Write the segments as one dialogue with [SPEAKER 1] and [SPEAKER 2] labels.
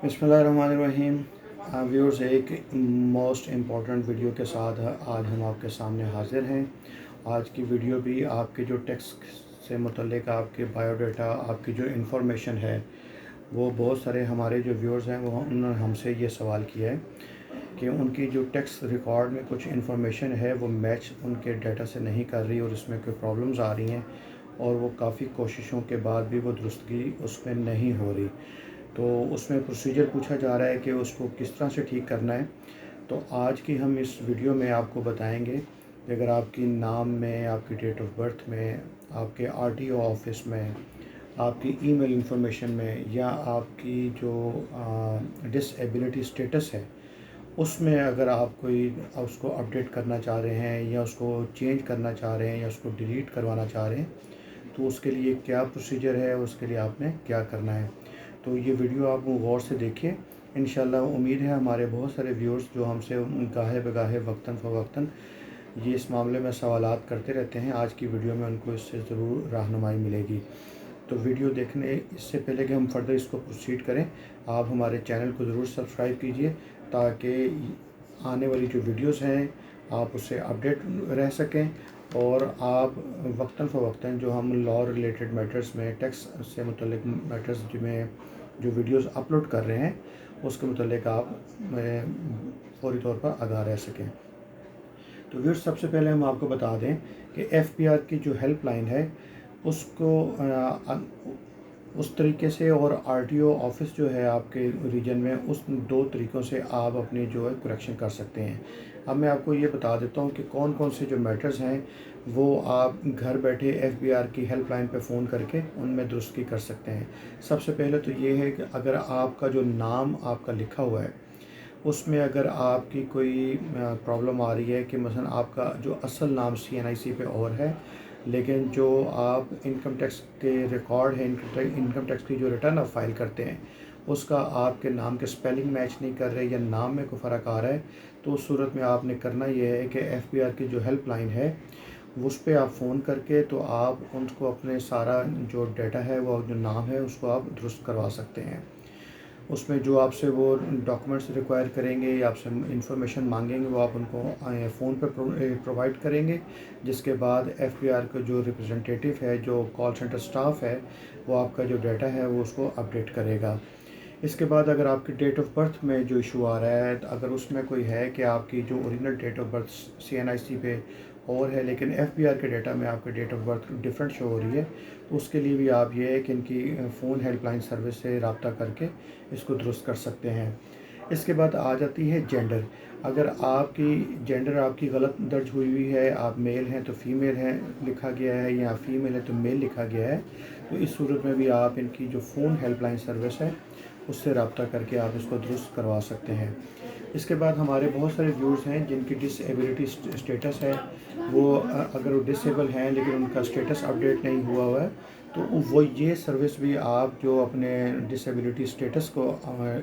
[SPEAKER 1] बिस्मिल्लाहिर्रहमानिर्रहीम। व्यूअर्स, एक most important video के साथ आज हम आपके सामने हाज़िर हैं। आज की वीडियो भी आपके जो टैक्स से मुतल्लिक आपके बायोडाटा, आपकी जो इन्फॉर्मेशन है, वो बहुत सारे हमारे जो व्यूअर्स हैं वो उन्होंने हमसे ये सवाल किया है कि उनकी जो टैक्स रिकॉर्ड में कुछ इन्फॉर्मेशन है वो मैच उनके डाटा से नहीं कर रही और इसमें कोई प्रॉब्लम्स आ रही हैं और वो काफ़ी कोशिशों के बाद भी वो दुरुस्तगी उसमें नहीं हो रही। तो उसमें प्रोसीजर पूछा जा रहा है कि उसको किस तरह से ठीक करना है। तो आज की हम इस वीडियो में आपको बताएंगे कि अगर आपकी नाम में, आपकी डेट ऑफ बर्थ में, आपके आरटीओ ऑफिस में, आपकी ईमेल इंफॉर्मेशन में या आपकी जो डिसेबिलिटी स्टेटस है उसमें अगर आप कोई उसको अपडेट करना चाह रहे हैं या उसको चेंज करना चाह रहे हैं या उसको डिलीट करवाना चाह रहे हैं, तो उसके लिए क्या प्रोसीजर है, उसके लिए आपने क्या करना है। तो ये वीडियो आप गौर से देखिए। इंशाल्लाह उम्मीद है हमारे बहुत सारे व्यूअर्स जो हमसे गाहे बगाहे वक्तन फ़वक्तन ये इस मामले में सवालात करते रहते हैं, आज की वीडियो में उनको इससे ज़रूर रहनुमाई मिलेगी। तो वीडियो देखने इससे पहले कि हम फर्दर इसको प्रोसीड करें, आप हमारे चैनल को ज़रूर सब्सक्राइब कीजिए ताकि आने वाली जो वीडियोस हैं आप उससे अपडेट रह सकें और आप वक्तन फ़वक्तन जो हम लॉ रिलेटेड मैटर्स में, टैक्स से मुतल्लिक मैटर्स में जो वीडियोस अपलोड कर रहे हैं उसके मुतल्लिक आप फौरी तौर पर आगाह रह सकें। तो व्यूअर्स, सबसे पहले हम आपको बता दें कि एफपीआर की जो हेल्पलाइन है उसको उस तरीके से और आरटीओ ऑफिस जो है आपके रीजन में, उस दो तरीक़ों से आप अपनी जो है करेक्शन कर सकते हैं। अब मैं आपको ये बता देता हूँ कि कौन कौन से जो मैटर्स हैं वो आप घर बैठे एफबीआर की हेल्पलाइन पे फ़ोन करके उनमें दुरुस्ती कर सकते हैं। सबसे पहले तो ये है कि अगर आपका जो नाम आपका लिखा हुआ है उसमें अगर आपकी कोई प्रॉब्लम आ रही है कि मसलन आपका जो असल नाम सीएनआईसी पे और है, लेकिन जो आप इनकम टैक्स के रिकॉर्ड है, इनकम टैक्स की जो रिटर्न आप फाइल करते हैं उसका आपके नाम के स्पेलिंग मैच नहीं कर रहे या नाम में कोई फ़र्क आ रहा है, तो उस सूरत में आपने करना ये है कि एफबीआर की जो हेल्पलाइन है उस पर आप फ़ोन करके तो आप उनको अपने सारा जो डाटा है, वो जो नाम है उसको आप दुरुस्त करवा सकते हैं। उसमें जो आपसे वो डॉक्यूमेंट्स रिक्वायर करेंगे या आपसे इंफॉर्मेशन मांगेंगे वो आप उनको फ़ोन पर प्रोवाइड करेंगे, जिसके बाद एफबीआर का जो रिप्रेजेंटेटिव है, जो कॉल सेंटर स्टाफ है, वो आपका जो डाटा है वो उसको अपडेट करेगा। इसके बाद अगर आपकी डेट ऑफ बर्थ में जो इशू आ रहा है, अगर उसमें कोई है कि आपकी जो original date of birth CNIC पे और है लेकिन एफबीआर के डाटा में आपकी date of birth different show हो रही है, तो उसके लिए भी आप ये है कि इनकी फ़ोन हेल्पलाइन सर्विस से रब्ता करके इसको दुरुस्त कर सकते हैं। इसके बाद आ जाती है जेंडर। अगर आपकी जेंडर आपकी गलत दर्ज हुई है, आप मेल हैं तो फ़ीमेल हैं लिखा गया है या फ़ीमेल है तो मेल लिखा गया है, तो इस सूरत में भी आप इनकी जो फ़ोन हेल्पलाइन सर्विस है उससे रब्ता करके आप इसको दुरुस्त करवा सकते हैं। इसके बाद हमारे बहुत सारे व्यूअर्स हैं जिनकी डिसेबिलिटी स्टेटस है, वो अगर वो डिसेबल हैं लेकिन उनका स्टेटस अपडेट नहीं हुआ है, तो वो ये सर्विस भी आप जो अपने डिसेबिलिटी स्टेटस को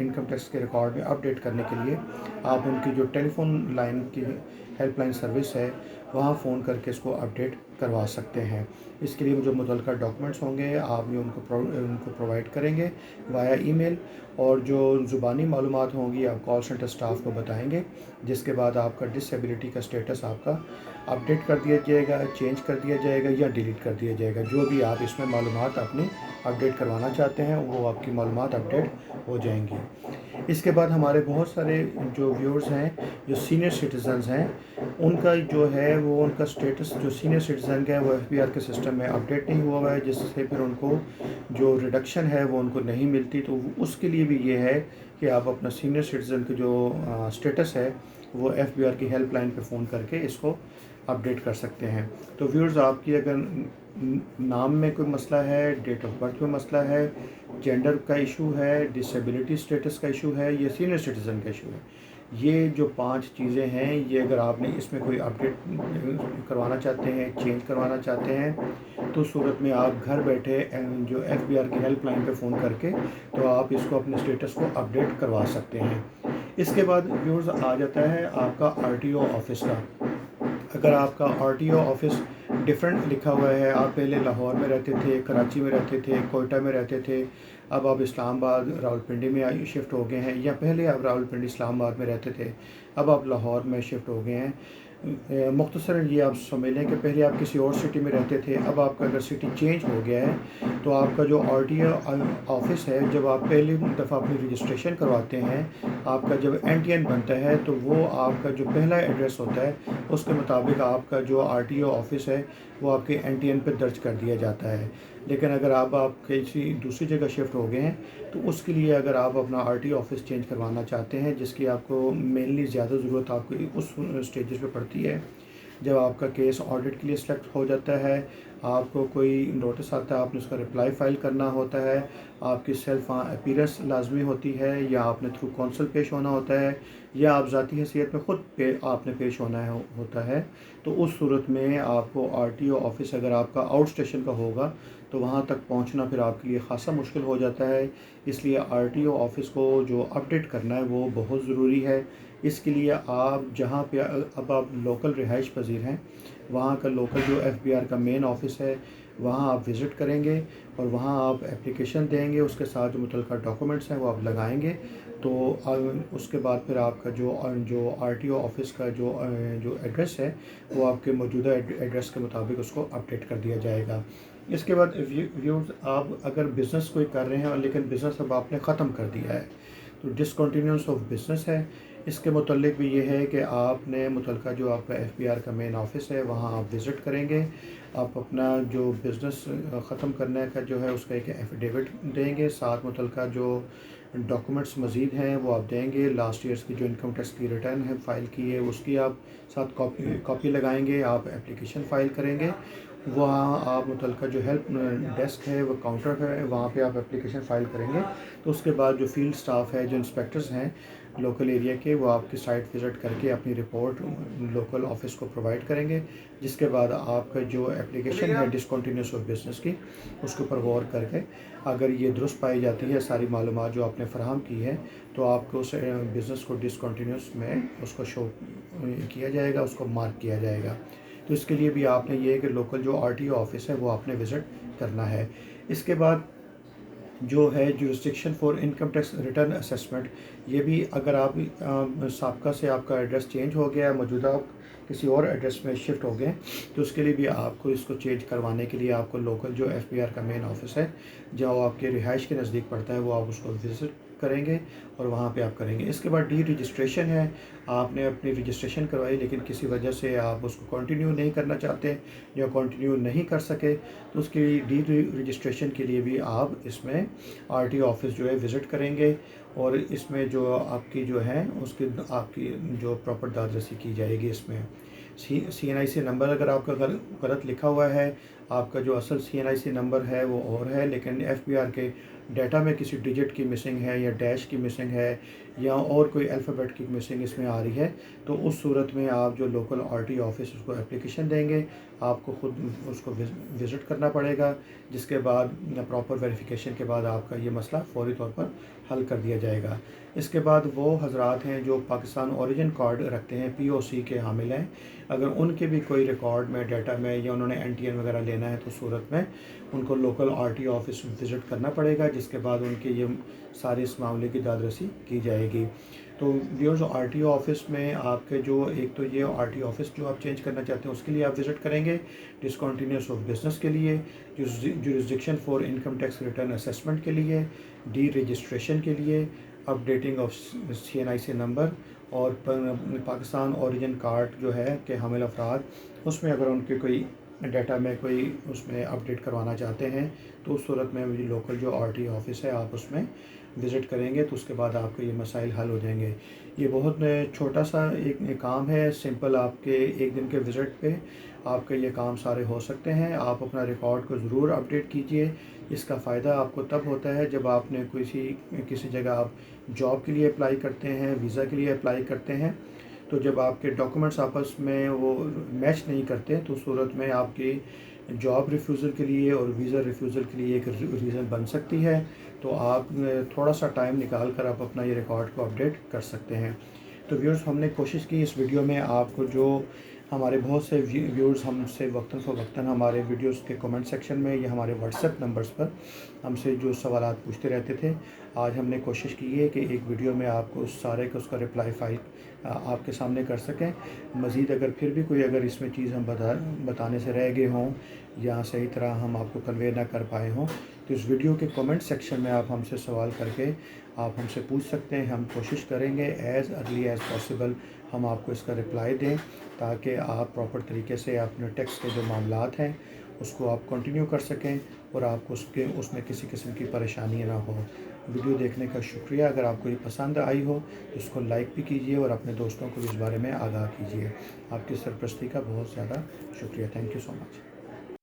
[SPEAKER 1] इनकम टैक्स के रिकॉर्ड में अपडेट करने के लिए आप उनकी जो टेलीफोन लाइन की हेल्पलाइन सर्विस है वहाँ फ़ोन करके इसको अपडेट करवा सकते हैं। इसके लिए जो मुतल्लिका डॉक्यूमेंट्स होंगे आप ये उनको प्रोवाइड करेंगे वाया ईमेल, और जो ज़ुबानी मालूमात होंगी आप कॉल सेंटर स्टाफ को बताएंगे, जिसके बाद आपका डिसेबिलिटी का स्टेटस आपका अपडेट कर दिया जाएगा, चेंज कर दिया जाएगा या डिलीट कर दिया जाएगा। जो भी आप इसमें मालूमात अपनी अपडेट करवाना चाहते हैं वो आपकी मालूमात अपडेट हो जाएंगी। इसके बाद हमारे बहुत सारे जो व्यूअर्स हैं जो सीनियर सिटीज़न्स हैं, उनका जो है वो उनका स्टेटस जो सीनियर सिटीज़न का है वो एफबीआर के सिस्टम में अपडेट नहीं हुआ हुआ है, जिससे फिर उनको जो रिडक्शन है वो उनको नहीं मिलती। तो उसके लिए भी ये है कि आप अपना सीनियर सिटीज़न का जो स्टेटस है वो एफबीआर की हेल्पलाइन पे फ़ोन करके इसको अपडेट कर सकते हैं। तो व्यूअर्स, आपकी अगर नाम में कोई मसला है, डेट ऑफ बर्थ में मसला है, जेंडर का इशू है, डिसेबिलिटी स्टेटस का इशू है, ये सीनियर सिटीज़न का इशू है, ये जो 5 चीज़ें हैं, ये अगर आपने इसमें कोई अपडेट करवाना चाहते हैं, चेंज करवाना चाहते हैं, तो सूरत में आप घर बैठे जो एफबीआर की हेल्पलाइन पे फ़ोन करके तो आप इसको अपने स्टेटस को अपडेट करवा सकते हैं। इसके बाद व्यूअर्स आ जाता है आपका आरटीओ ऑफिस का। अगर आपका आरटीओ ऑफिस डिफरेंट लिखा हुआ है, आप पहले लाहौर में रहते थे, कराची में रहते थे, कोयटा में रहते थे, اب آپ اسلام آباد راولپنڈی میں شفٹ ہو گئے ہیں، یا پہلے آپ راولپنڈی اسلام آباد میں رہتے تھے، اب آپ لاہور میں شفٹ ہو گئے ہیں۔ مختصراً یہ آپ سمجھ لیں کہ پہلے آپ کسی اور سٹی میں رہتے تھے، اب آپ کا اگر سٹی چینج ہو گیا ہے تو آپ کا جو RTO آفس ہے، جب آپ پہلی دفعہ اپنی رجسٹریشن کرواتے ہیں، آپ کا جب NTN بنتا ہے تو وہ آپ کا جو پہلا ایڈریس ہوتا ہے اس کے مطابق آپ کا جو RTO آفس ہے وہ آپ کے NTN پہ درج کر دیا جاتا ہے۔ لیکن اگر آپ کسی دوسری جگہ شفٹ ہو گئے ہیں تو اس کے لیے اگر آپ اپنا RTO آفس چینج کروانا چاہتے ہیں، جس کی آپ کو مینلی زیادہ ضرورت آپ کو اس اسٹیجز پہ پڑتی ہے جب آپ کا کیس آڈٹ کے لیے سلیکٹ ہو جاتا ہے، آپ کو کوئی نوٹس آتا ہے، آپ نے اس کا رپلائی فائل کرنا ہوتا ہے، آپ کی سیلف اپیرنس لازمی ہوتی ہے، یا آپ نے تھرو کونسل پیش ہونا ہوتا ہے، یا آپ ذاتی حیثیت میں خود آپ نے پیش ہونا ہوتا ہے، تو اس صورت میں آپ کو RTO آفس اگر آپ کا آؤٹ اسٹیشن کا ہوگا تو وہاں تک پہنچنا پھر آپ کے لیے خاصا مشکل ہو جاتا ہے۔ اس لیے RTO آفس کو جو اپڈیٹ کرنا ہے وہ بہت ضروری ہے۔ اس کے لیے آپ جہاں پہ اب آپ لوکل رہائش پذیر ہیں، وہاں کا لوکل جو FBR کا مین آفس ہے وہاں آپ وزٹ کریں گے اور وہاں آپ اپلیکیشن دیں گے، اس کے ساتھ جو متعلقہ ڈاکومنٹس ہیں وہ آپ لگائیں گے، تو اس کے بعد پھر آپ کا جو RTO آفس کا جو ایڈریس ہے وہ آپ کے موجودہ ایڈریس کے مطابق اس کو اپڈیٹ کر دیا جائے گا۔ اس کے بعد ویورز، آپ اگر بزنس کوئی کر رہے ہیں لیکن بزنس اب آپ نے ختم کر دیا ہے تو ڈسکنٹینیوس آف بزنس ہے، اس کے متعلق بھی یہ ہے کہ آپ نے متعلقہ جو آپ کا FBR کا مین آفس ہے وہاں آپ وزٹ کریں گے، آپ اپنا جو بزنس ختم کرنے کا جو ہے اس کا ایک ایفیڈیوٹ دیں گے، ساتھ متعلقہ جو ڈاکومنٹس مزید ہیں وہ آپ دیں گے، لاسٹ ایئرس کی جو انکم ٹیکس کی ریٹرن ہے فائل کی ہے اس کی آپ ساتھ کاپی لگائیں گے، آپ اپلیکیشن فائل کریں گے، وہاں آپ متعلقہ جو ہیلپ ڈیسک ہے وہ کاؤنٹر ہے وہاں پہ آپ اپلیکیشن فائل کریں گے، تو اس کے بعد جو فیلڈ سٹاف ہے، جو انسپیکٹرز ہیں لوکل ایریا کے، وہ آپ کی سائٹ وزٹ کر کے اپنی رپورٹ لوکل آفس کو پرووائڈ کریں گے، جس کے بعد آپ کا جو اپلیکیشن ہے ڈسکنٹینیوس آف بزنس کی اس کے اوپر غور کر کے اگر یہ درست پائی جاتی ہے ساری معلومات جو آپ نے فراہم کی ہے تو آپ کو اس بزنس کو ڈسکنٹینیوس میں اس کو شو کیا جائے گا، اس کو مارک کیا جائے گا۔ تو اس کے لیے بھی آپ نے یہ ہے کہ لوکل جو RTO آفس ہے وہ آپ نے وزٹ کرنا ہے۔ اس کے بعد جو ہے jurisdiction for income tax return assessment, یہ بھی اگر آپ سابقہ سے آپ کا ایڈریس چینج ہو گیا، موجودہ کسی اور ایڈریس میں شفٹ ہو گئے تو اس کے لیے بھی آپ کو اس کو چینج کروانے کے لیے آپ کو لوکل جو FBR کا مین آفس ہے جو آپ کے رہائش کے نزدیک پڑتا ہے وہ آپ اس کو وزٹ کریں گے اور وہاں پہ آپ کریں گے۔ اس کے بعد ڈی رجسٹریشن ہے، آپ نے اپنی رجسٹریشن کروائی لیکن کسی وجہ سے آپ اس کو کنٹینیو نہیں کرنا چاہتے یا کنٹینیو نہیں کر سکے تو اس کی ڈی رجسٹریشن کے لیے بھی آپ اس میں RTO آفس جو ہے وزٹ کریں گے، اور اس میں جو آپ کی جو ہے اس کی آپ کی جو پراپر داد رسی کی جائے گی۔ اس میں CNIC نمبر اگر آپ کا غلط لکھا ہوا ہے، آپ کا جو اصل CNIC نمبر ہے وہ اور ہے لیکن FBR کے ڈیٹا میں کسی ڈیجٹ کی مسنگ ہے یا ڈیش کی مسنگ ہے یا اور کوئی الفابیٹ کی مسنگ اس میں آ رہی ہے تو اس صورت میں آپ جو لوکل RTO آفس اس کو اپلیکیشن دیں گے، آپ کو خود اس کو وزٹ کرنا پڑے گا، جس کے بعد پراپر ویریفیکیشن کے بعد آپ کا یہ مسئلہ فوری طور پر حل کر دیا جائے گا۔ اس کے بعد وہ حضرات ہیں جو پاکستان اوریجن کارڈ رکھتے ہیں، POC کے حامل ہیں، اگر ان کے بھی کوئی ریکارڈ میں ڈیٹا میں یا انہوں نے NTN وغیرہ لینا ہے تو صورت میں ان کو لوکل RTO آفس وزٹ کرنا پڑے گا، جس کے بعد ان کے یہ ساری اس معاملے کی داد رسی کی جائے گی۔ تو ویورز، RTO آفس میں آپ کے جو ایک تو یہ RTO آفس جو آپ چینج کرنا چاہتے ہیں اس کے لیے آپ وزٹ کریں گے، ڈسکنٹینیوس آف بزنس کے لیے، jurisdiction for income tax return assessment کے لیے، ڈی رجسٹریشن کے لیے، اپڈیٹنگ آف CNIC نمبر، اور پاکستان اوریجن کارڈ جو ہے کہ حامل افراد اس میں اگر ان کے کوئی ڈیٹا میں کوئی اس میں اپڈیٹ کروانا چاہتے ہیں تو اس صورت میں لوکل جو RTO آفس ہے آپ اس میں وزٹ کریں گے تو اس کے بعد آپ کے یہ مسائل حل ہو جائیں گے۔ یہ بہت چھوٹا سا ایک کام ہے، سمپل، آپ کے ایک دن کے وزٹ پہ آپ کے یہ کام سارے ہو سکتے ہیں۔ آپ اپنا ریکارڈ کو ضرور اپڈیٹ کیجئے، اس کا فائدہ آپ کو تب ہوتا ہے جب آپ نے کسی جگہ آپ جاب کے لیے اپلائی کرتے ہیں، ویزا کے لیے اپلائی کرتے ہیں، تو جب آپ کے ڈاکومنٹس آپس میں وہ میچ نہیں کرتے تو صورت میں آپ کی جاب ریفیوزل کے لیے اور ویزا ریفیوزل کے لیے ایک ریزن بن سکتی ہے، تو آپ تھوڑا سا ٹائم نکال کر آپ اپنا یہ ریکارڈ کو اپڈیٹ کر سکتے ہیں۔ تو ویورز، ہم نے کوشش کی اس ویڈیو میں آپ کو جو हमारे बहुत से व्यूअर्स हमसे वक्तन फ़वक्तन हमारे वीडियोस के कमेंट सेक्शन में या हमारे व्हाट्सएप नंबर्स पर हमसे जो सवालात पूछते रहते थे। आज हमने कोशिश की है कि एक वीडियो में आपको सारे का उसका रिप्लाई फ़ाइल आपके सामने कर सकें। मज़ीद अगर फिर भी कोई अगर इसमें चीज़ हम बताने से रह गए हों या सही तरह हम आपको कन्वे ना कर पाए हों, तो इस वीडियो के कमेंट सेक्शन में आप हमसे सवाल करके आप हमसे पूछ सकते हैं। हम कोशिश करेंगे एज़ अर्ली एज़ पॉसिबल हम आपको इसका रिप्लाई दें, ताकि आप प्रॉपर तरीके से अपने टैक्स के जो मामलात हैं उसको आप कंटिन्यू कर सकें और आपको उसमें किसी किस्म की परेशानी ना हो। वीडियो देखने का शुक्रिया। अगर आपको ये पसंद आई हो तो इसको लाइक भी कीजिए और अपने दोस्तों को इस बारे में आगाह कीजिए। आपकी सरपरस्ती का बहुत ज़्यादा शुक्रिया। Thank you so much.